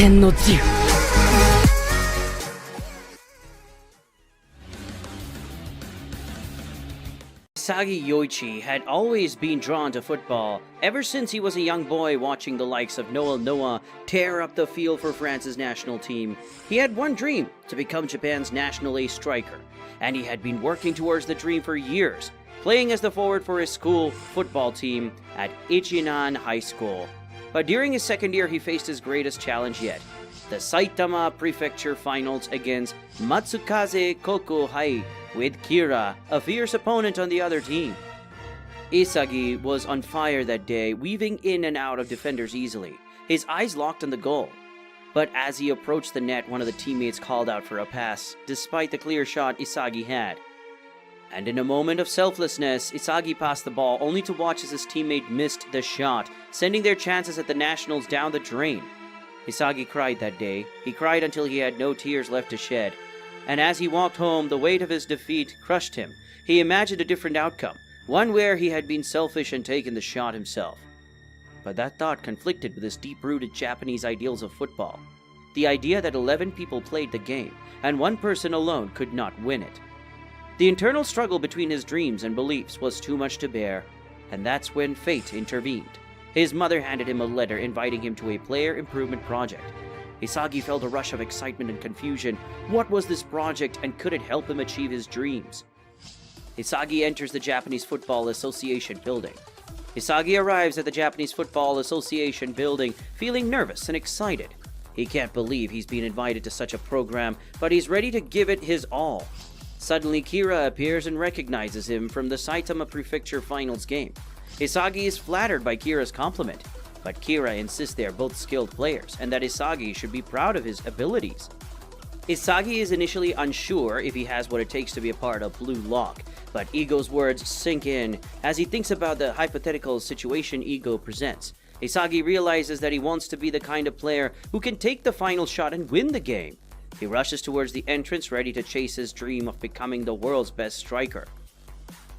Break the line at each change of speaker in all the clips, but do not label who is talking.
天の自由
Isagi Yoichi had always been drawn to football ever since he was a young boy watching the likes of Noel Noah tear up the field for France's national team. He had one dream, to become Japan's national ace striker, and he had been working towards the dream for years, playing as the forward for his school football team at Ichinan High School. But during his second year, he faced his greatest challenge yet, the Saitama Prefecture Finals against Matsukaze Kokuhai, with Kira, a fierce opponent on the other team. Isagi was on fire that day, weaving in and out of defenders easily, his eyes locked on the goal. But as he approached the net, one of the teammates called out for a pass, despite the clear shot Isagi had. And in a moment of selflessness, Isagi passed the ball only to watch as his teammate missed the shot, sending their chances at the Nationals down the drain. Isagi cried that day. He cried until he had no tears left to shed. And as he walked home, the weight of his defeat crushed him. He imagined a different outcome, one where he had been selfish and taken the shot himself. But that thought conflicted with his deep-rooted Japanese ideals of football. The idea that 11 people played the game, and one person alone could not win it. The internal struggle between his dreams and beliefs was too much to bear, and that's when fate intervened. His mother handed him a letter inviting him to a player improvement project. Isagi felt a rush of excitement and confusion. What was this project, and could it help him achieve his dreams? Isagi enters the Japanese Football Association building. Isagi arrives at the Japanese Football Association building feeling nervous and excited. He can't believe he's been invited to such a program, but he's ready to give it his all. Suddenly, Kira appears and recognizes him from the Saitama Prefecture Finals game. Isagi is flattered by Kira's compliment, but Kira insists they are both skilled players and that Isagi should be proud of his abilities. Isagi is initially unsure if he has what it takes to be a part of BlueLock, but Igo's words sink in as he thinks about the hypothetical situation Igo presents. Isagi realizes that he wants to be the kind of player who can take the final shot and win the game. He rushes towards the entrance, ready to chase his dream of becoming the world's best striker.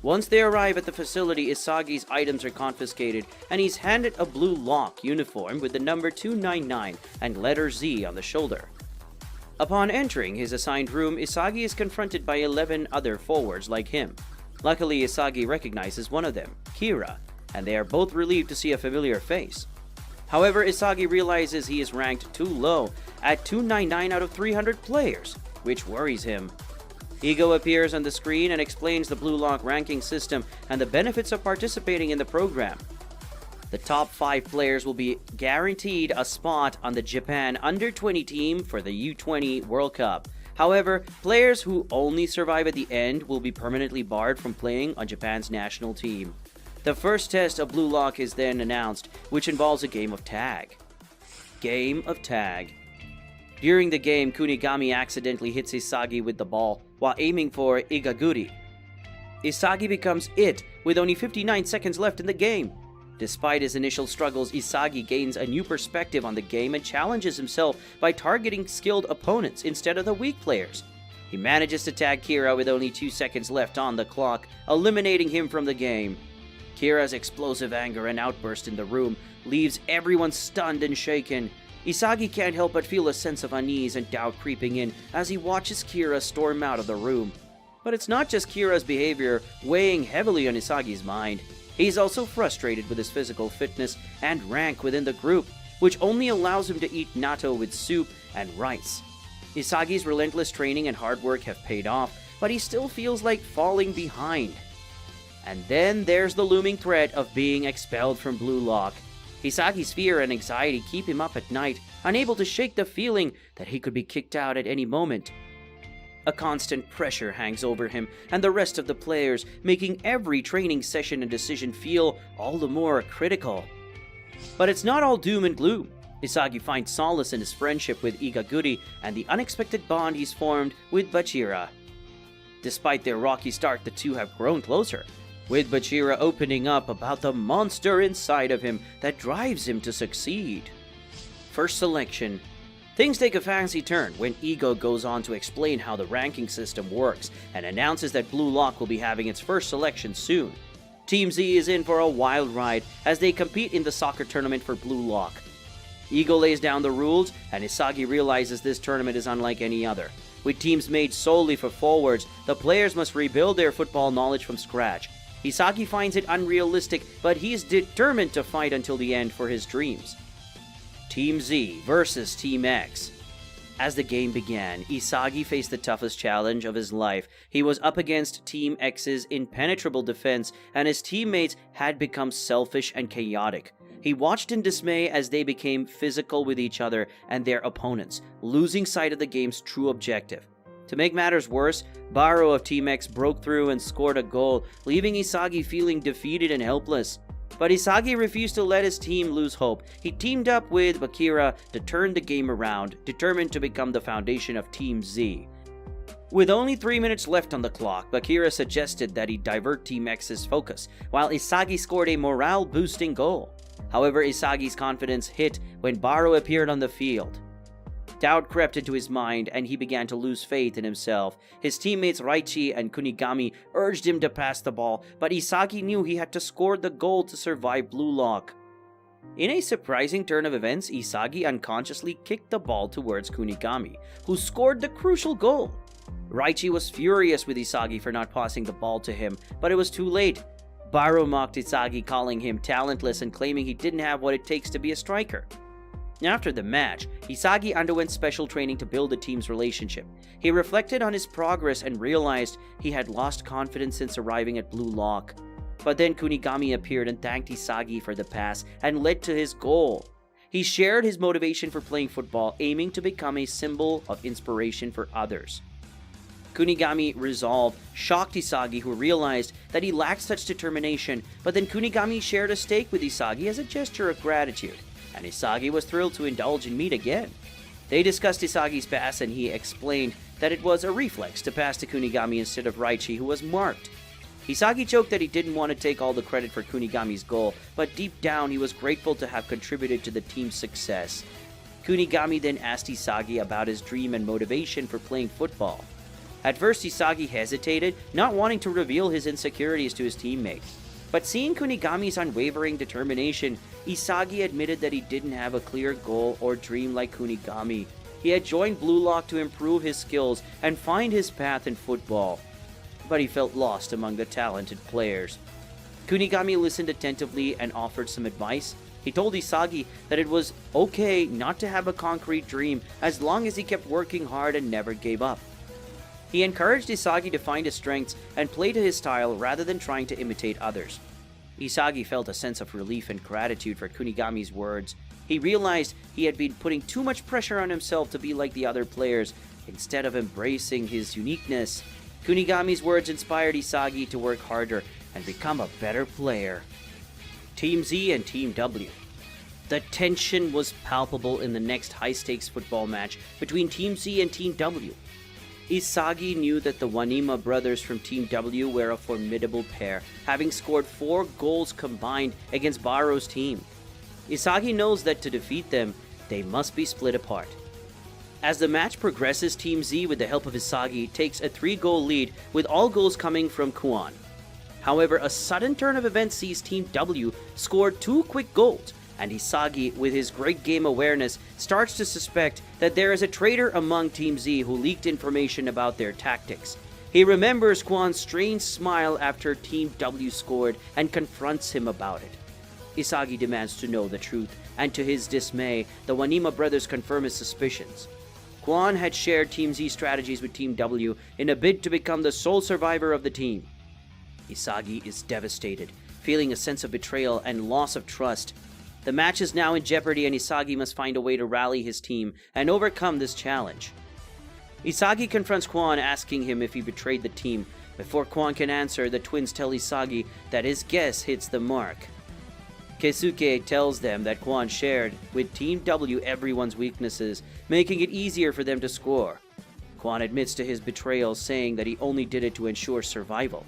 Once they arrive at the facility, Isagi's items are confiscated, and he's handed a BlueLock uniform with the number 299 and letter Z on the shoulder. Upon entering his assigned room, Isagi is confronted by 11 other forwards like him. Luckily, Isagi recognizes one of them, Kira, and they are both relieved to see a familiar face. However, Isagi realizes he is ranked too low, at 299 out of 300 players, which worries him. Igo appears on the screen and explains the BlueLock ranking system and the benefits of participating in the program. The top 5 players will be guaranteed a spot on the Japan Under-20 team for the U20 World Cup. However, players who only survive at the end will be permanently barred from playing on Japan's national team. The first test of BlueLock is then announced, which involves a game of tag. Game of tag. During the game, Kunigami accidentally hits Isagi with the ball while aiming for Igaguri. Isagi becomes it with only 59 seconds left in the game. Despite his initial struggles, Isagi gains a new perspective on the game and challenges himself by targeting skilled opponents instead of the weak players. He manages to tag Kira with only 2 seconds left on the clock, eliminating him from the game. Kira's explosive anger and outburst in the room leaves everyone stunned and shaken. Isagi can't help but feel a sense of unease and doubt creeping in as he watches Kira storm out of the room. But it's not just Kira's behavior weighing heavily on Isagi's mind. He's also frustrated with his physical fitness and rank within the group, which only allows him to eat natto with soup and rice. Isagi's relentless training and hard work have paid off, but he still feels like falling behind. And then there's the looming threat of being expelled from BlueLock. Isagi's fear and anxiety keep him up at night, unable to shake the feeling that he could be kicked out at any moment. A constant pressure hangs over him and the rest of the players, making every training session and decision feel all the more critical. But it's not all doom and gloom. Isagi finds solace in his friendship with Igaguri and the unexpected bond he's formed with Bachira. Despite their rocky start, the two have grown closer, with Bachira opening up about the monster inside of him that drives him to succeed. First selection. Things take a fancy turn when Igo goes on to explain how the ranking system works and announces that BlueLock will be having its first selection soon. Team Z is in for a wild ride as they compete in the soccer tournament for BlueLock. Ego lays down the rules, and Isagi realizes this tournament is unlike any other. With teams made solely for forwards, the players must rebuild their football knowledge from scratch. Isagi finds it unrealistic, but he is determined to fight until the end for his dreams. Team Z versus Team X. As the game began, Isagi faced the toughest challenge of his life. He was up against Team X's impenetrable defense, and his teammates had become selfish and chaotic. He watched in dismay as they became physical with each other and their opponents, losing sight of the game's true objective. To make matters worse, Baro of Team X broke through and scored a goal, leaving Isagi feeling defeated and helpless. But Isagi refused to let his team lose hope. He teamed up with Bakira to turn the game around, determined to become the foundation of Team Z. With only 3 minutes left on the clock, Bakira suggested that he divert Team X's focus, while Isagi scored a morale-boosting goal. However, Isagi's confidence hit when Baro appeared on the field. Doubt crept into his mind, and he began to lose faith in himself. His teammates Raichi and Kunigami urged him to pass the ball, but Isagi knew he had to score the goal to survive BlueLock. In a surprising turn of events, Isagi unconsciously kicked the ball towards Kunigami, who scored the crucial goal. Raichi was furious with Isagi for not passing the ball to him, but it was too late. Baro mocked Isagi, calling him talentless and claiming he didn't have what it takes to be a striker. After the match, Isagi underwent special training to build the team's relationship. He reflected on his progress and realized he had lost confidence since arriving at BlueLock. But then Kunigami appeared and thanked Isagi for the pass and led to his goal. He shared his motivation for playing football, aiming to become a symbol of inspiration for others. Kunigami's resolve shocked Isagi, who realized that he lacked such determination, but then Kunigami shared a steak with Isagi as a gesture of gratitude, and Isagi was thrilled to indulge in meat again. They discussed Isagi's pass, and he explained that it was a reflex to pass to Kunigami instead of Raichi, who was marked. Isagi joked that he didn't want to take all the credit for Kunigami's goal, but deep down he was grateful to have contributed to the team's success. Kunigami then asked Isagi about his dream and motivation for playing football. At first, Isagi hesitated, not wanting to reveal his insecurities to his teammates. But seeing Kunigami's unwavering determination, Isagi admitted that he didn't have a clear goal or dream like Kunigami. He had joined BlueLock to improve his skills and find his path in football. But he felt lost among the talented players. Kunigami listened attentively and offered some advice. He told Isagi that it was okay not to have a concrete dream as long as he kept working hard and never gave up. He encouraged Isagi to find his strengths and play to his style rather than trying to imitate others. Isagi felt a sense of relief and gratitude for Kunigami's words. He realized he had been putting too much pressure on himself to be like the other players, instead of embracing his uniqueness. Kunigami's words inspired Isagi to work harder and become a better player. Team Z and Team W. The tension was palpable in the next high-stakes football match between Team Z and Team W. Isagi knew that the Wanima brothers from Team W were a formidable pair, having scored 4 goals combined against Baro's team. Isagi knows that to defeat them, they must be split apart. As the match progresses, Team Z, with the help of Isagi, takes a 3-goal lead, with all goals coming from Kwon. However, a sudden turn of events sees Team W score 2 quick goals, and Isagi, with his great game awareness, starts to suspect that there is a traitor among Team Z who leaked information about their tactics. He remembers Kwon's strange smile after Team W scored and confronts him about it. Isagi demands to know the truth, and to his dismay, the Wanima brothers confirm his suspicions. Kwon had shared Team Z strategies with Team W in a bid to become the sole survivor of the team. Isagi is devastated, feeling a sense of betrayal and loss of trust. The match is now in jeopardy, and Isagi must find a way to rally his team and overcome this challenge. Isagi confronts Kwon, asking him if he betrayed the team. Before Kwon can answer, the twins tell Isagi that his guess hits the mark. Keisuke tells them that Kwon shared with Team W everyone's weaknesses, making it easier for them to score. Kwon admits to his betrayal, saying that he only did it to ensure survival.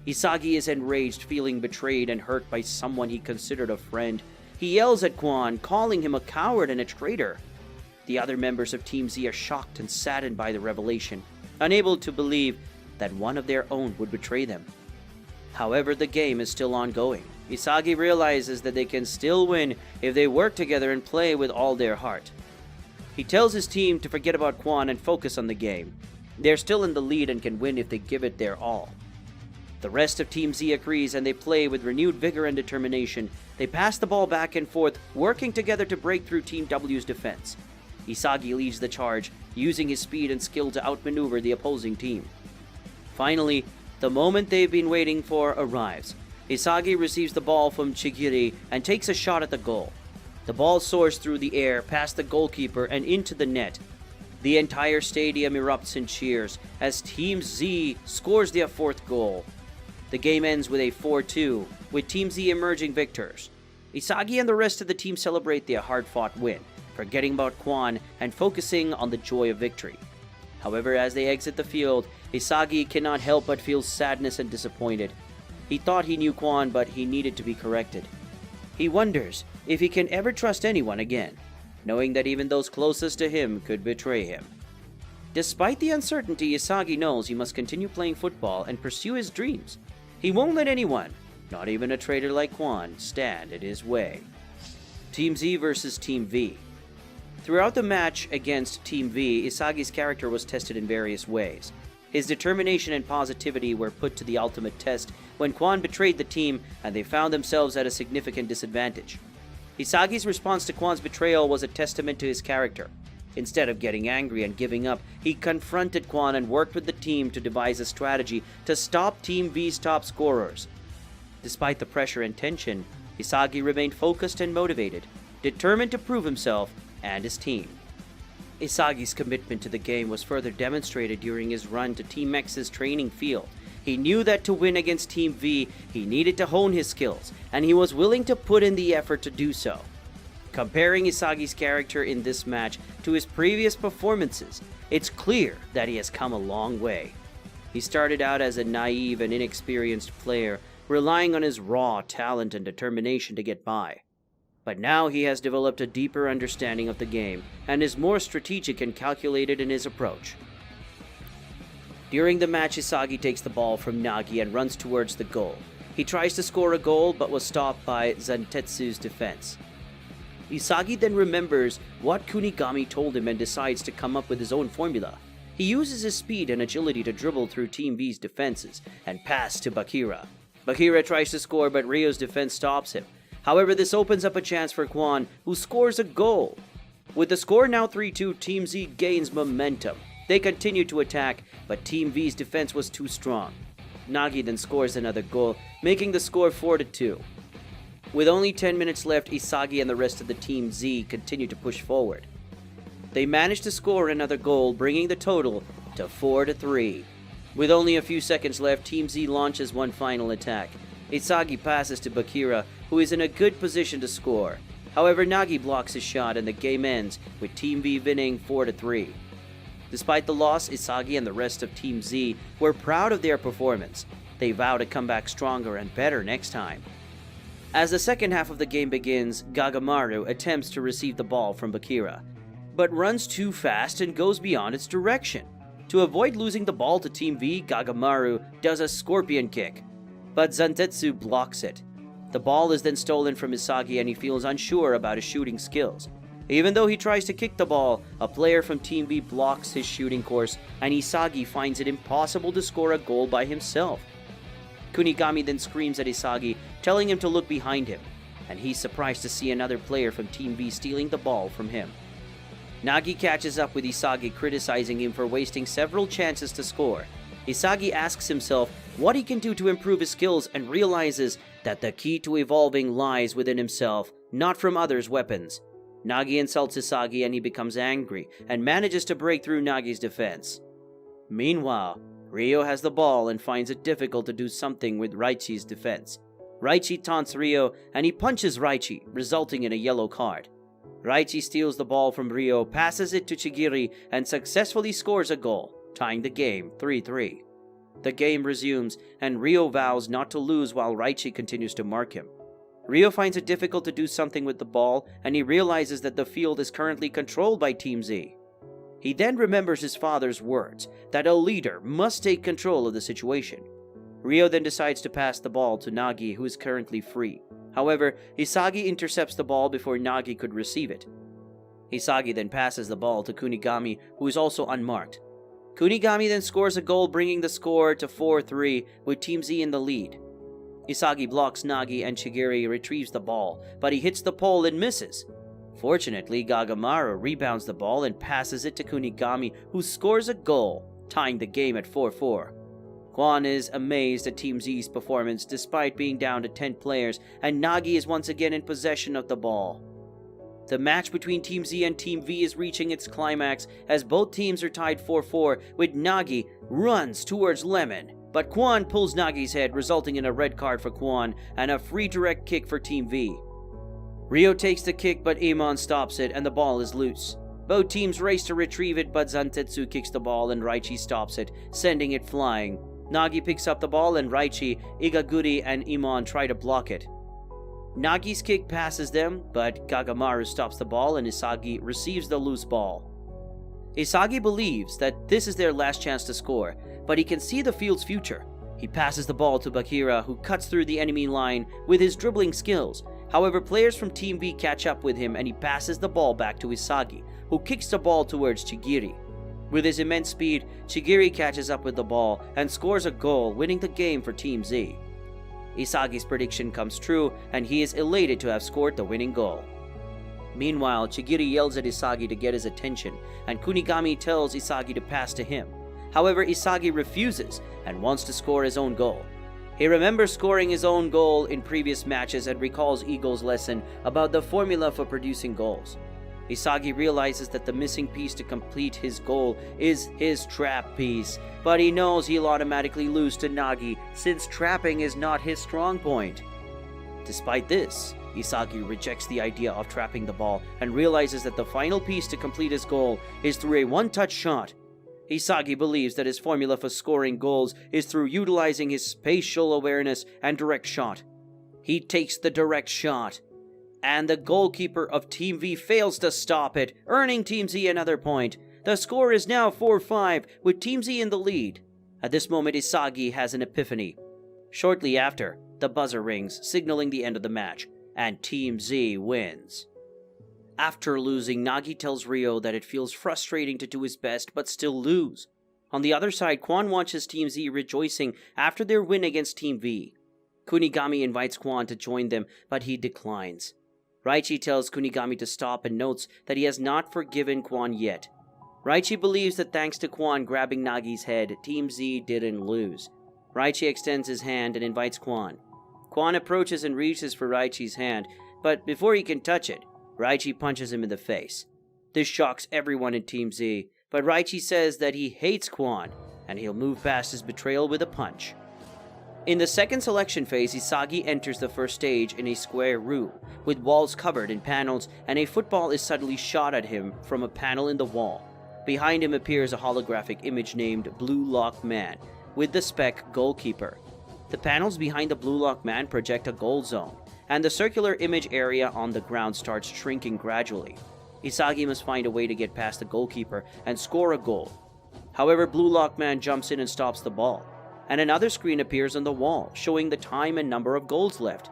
Isagi is enraged, feeling betrayed and hurt by someone he considered a friend. He yells at Kwon, calling him a coward and a traitor. The other members of Team Z are shocked and saddened by the revelation, unable to believe that one of their own would betray them. However, the game is still ongoing. Isagi realizes that they can still win if they work together and play with all their heart. He tells his team to forget about Kwon and focus on the game. They're still in the lead and can win if they give it their all. The rest of Team Z agrees and they play with renewed vigor and determination. They pass the ball back and forth, working together to break through Team W's defense. Isagi leads the charge, using his speed and skill to outmaneuver the opposing team. Finally, the moment they've been waiting for arrives. Isagi receives the ball from Chigiri and takes a shot at the goal. The ball soars through the air, past the goalkeeper, and into the net. The entire stadium erupts in cheers as Team Z scores their fourth goal. The game ends with a 4-2, with Team Z emerging victors. Isagi and the rest of the team celebrate their hard-fought win, forgetting about Kwon and focusing on the joy of victory. However, as they exit the field, Isagi cannot help but feel sadness and disappointed. He thought he knew Kwon, but he needed to be corrected. He wonders if he can ever trust anyone again, knowing that even those closest to him could betray him. Despite the uncertainty, Isagi knows he must continue playing football and pursue his dreams. He won't let anyone, not even a traitor like Kwon, stand in his way. Team Z versus Team V. Throughout the match against Team V, Isagi's character was tested in various ways. His determination and positivity were put to the ultimate test when Kwon betrayed the team and they found themselves at a significant disadvantage. Isagi's response to Kwon's betrayal was a testament to his character. Instead of getting angry and giving up, he confronted Kwon and worked with the team to devise a strategy to stop Team V's top scorers. Despite the pressure and tension, Isagi remained focused and motivated, determined to prove himself and his team. Isagi's commitment to the game was further demonstrated during his run to Team X's training field. He knew that to win against Team V, he needed to hone his skills, and he was willing to put in the effort to do so. Comparing Isagi's character in this match to his previous performances, it's clear that he has come a long way. He started out as a naive and inexperienced player, relying on his raw talent and determination to get by. But now he has developed a deeper understanding of the game and is more strategic and calculated in his approach. During the match, Isagi takes the ball from Nagi and runs towards the goal. He tries to score a goal but was stopped by Zantetsu's defense. Isagi then remembers what Kunigami told him and decides to come up with his own formula. He uses his speed and agility to dribble through Team V's defenses and pass to Bakira. Bakira tries to score, but Ryo's defense stops him. However, this opens up a chance for Kwon, who scores a goal. With the score now 3-2, Team Z gains momentum. They continue to attack, but Team V's defense was too strong. Nagi then scores another goal, making the score 4-2. With only 10 minutes left, Isagi and the rest of the Team Z continue to push forward. They manage to score another goal, bringing the total to 4-3. With only a few seconds left, Team Z launches one final attack. Isagi passes to Bakira, who is in a good position to score. However, Nagi blocks his shot and the game ends with Team V winning 4-3. Despite the loss, Isagi and the rest of Team Z were proud of their performance. They vow to come back stronger and better next time. As the second half of the game begins, Gagamaru attempts to receive the ball from Bakira, but runs too fast and goes beyond its direction. To avoid losing the ball to Team V, Gagamaru does a scorpion kick, but Zantetsu blocks it. The ball is then stolen from Isagi and he feels unsure about his shooting skills. Even though he tries to kick the ball, a player from Team V blocks his shooting course and Isagi finds it impossible to score a goal by himself. Kunigami then screams at Isagi, telling him to look behind him, and he's surprised to see another player from Team V stealing the ball from him. Nagi catches up with Isagi, criticizing him for wasting several chances to score. Isagi asks himself what he can do to improve his skills and realizes that the key to evolving lies within himself, not from others' weapons. Nagi insults Isagi and he becomes angry and manages to break through Nagi's defense. Meanwhile, Ryo has the ball and finds it difficult to do something with Raichi's defense. Raichi taunts Ryo and he punches Raichi, resulting in a yellow card. Raichi steals the ball from Ryo, passes it to Chigiri, and successfully scores a goal, tying the game 3-3. The game resumes, and Ryo vows not to lose while Raichi continues to mark him. Ryo finds it difficult to do something with the ball, and he realizes that the field is currently controlled by Team Z. He then remembers his father's words, that a leader must take control of the situation. Ryo then decides to pass the ball to Nagi, who is currently free. However, Isagi intercepts the ball before Nagi could receive it. Isagi then passes the ball to Kunigami, who is also unmarked. Kunigami then scores a goal, bringing the score to 4-3, with Team Z in the lead. Isagi blocks Nagi and Chigiri retrieves the ball, but he hits the pole and misses. Fortunately, Gagamaru rebounds the ball and passes it to Kunigami, who scores a goal, tying the game at 4-4. Kwon is amazed at Team Z's performance despite being down to 10 players, and Nagi is once again in possession of the ball. The match between Team Z and Team V is reaching its climax as both teams are tied 4-4, with Nagi runs towards Lemon, but Kwon pulls Nagi's head, resulting in a red card for Kwon and a free direct kick for Team V. Ryo takes the kick, but Imon stops it and the ball is loose. Both teams race to retrieve it, but Zantetsu kicks the ball and Raichi stops it, sending it flying. Nagi picks up the ball and Raichi, Igaguri, and Imon try to block it. Nagi's kick passes them, but Gagamaru stops the ball and Isagi receives the loose ball. Isagi believes that this is their last chance to score, but he can see the field's future. He passes the ball to Bakira, who cuts through the enemy line with his dribbling skills. However, players from Team V catch up with him and he passes the ball back to Isagi, who kicks the ball towards Chigiri. With his immense speed, Chigiri catches up with the ball and scores a goal, winning the game for Team Z. Isagi's prediction comes true, and he is elated to have scored the winning goal. Meanwhile, Chigiri yells at Isagi to get his attention, and Kunigami tells Isagi to pass to him. However, Isagi refuses and wants to score his own goal. He remembers scoring his own goal in previous matches and recalls Ego's lesson about the formula for producing goals. Isagi realizes that the missing piece to complete his goal is his trap piece, but he knows he'll automatically lose to Nagi since trapping is not his strong point. Despite this, Isagi rejects the idea of trapping the ball and realizes that the final piece to complete his goal is through a one-touch shot. Isagi believes that his formula for scoring goals is through utilizing his spatial awareness and direct shot. He takes the direct shot, and the goalkeeper of Team V fails to stop it, earning Team Z another point. The score is now 4-5, with Team Z in the lead. At this moment, Isagi has an epiphany. Shortly after, the buzzer rings, signaling the end of the match, and Team Z wins. After losing, Nagi tells Ryo that it feels frustrating to do his best but still lose. On the other side, Kwon watches Team Z rejoicing after their win against Team V. Kunigami invites Kwon to join them, but he declines. Raichi tells Kunigami to stop and notes that he has not forgiven Kwon yet. Raichi believes that thanks to Kwon grabbing Nagi's head, Team Z didn't lose. Raichi extends his hand and invites Kwon. Kwon approaches and reaches for Raichi's hand, but before he can touch it, Raichi punches him in the face. This shocks everyone in Team Z, but Raichi says that he hates Kwon, and he'll move past his betrayal with a punch. In the second selection phase, Isagi enters the first stage in a square room, with walls covered in panels, and a football is suddenly shot at him from a panel in the wall. Behind him appears a holographic image named BlueLock Man, with the spec goalkeeper. The panels behind the BlueLock Man project a goal zone, and the circular image area on the ground starts shrinking gradually. Isagi must find a way to get past the goalkeeper and score a goal. However, BlueLock Man jumps in and stops the ball, and another screen appears on the wall, showing the time and number of goals left.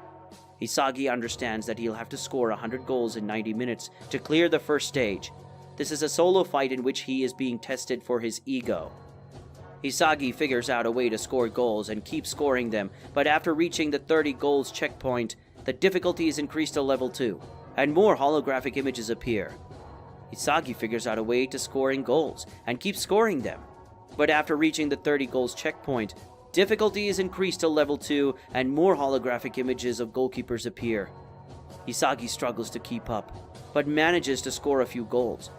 Isagi understands that he'll have to score 100 goals in 90 minutes to clear the first stage. This is a solo fight in which he is being tested for his ego. Isagi figures out a way to score goals and keeps scoring them, but after reaching the 30 goals checkpoint, the difficulty is increased to level 2, and more holographic images appear. Isagi figures out a way to scoring goals and keeps scoring them. But after reaching the 30 goals checkpoint, difficulty is increased to level 2 and more holographic images of goalkeepers appear. Isagi struggles to keep up, but manages to score a few goals.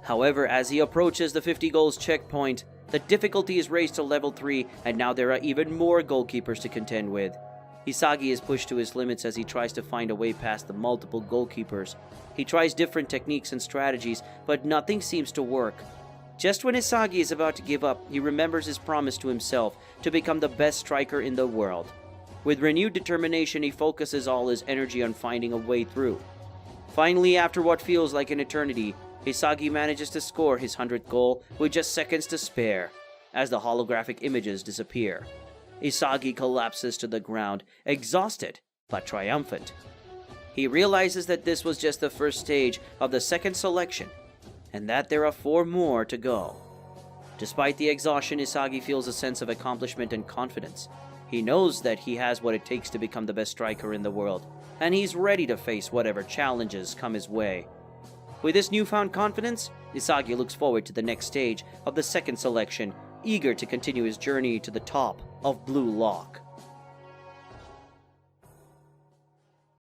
However, as he approaches the 50 goals checkpoint, the difficulty is raised to level 3 and now there are even more goalkeepers to contend with. Isagi is pushed to his limits as he tries to find a way past the multiple goalkeepers. He tries different techniques and strategies, but nothing seems to work. Just when Isagi is about to give up, he remembers his promise to himself to become the best striker in the world. With renewed determination, he focuses all his energy on finding a way through. Finally, after what feels like an eternity, Isagi manages to score his 100th goal with just seconds to spare, as the holographic images disappear. Isagi collapses to the ground, exhausted but triumphant. He realizes that this was just the first stage of the second selection, and that there are 4 more to go. Despite the exhaustion, Isagi feels a sense of accomplishment and confidence. He knows that he has what it takes to become the best striker in the world, and he's ready to face whatever challenges come his way. With this newfound confidence, Isagi looks forward to the next stage of the second selection, eager to continue his journey to the top of BlueLock.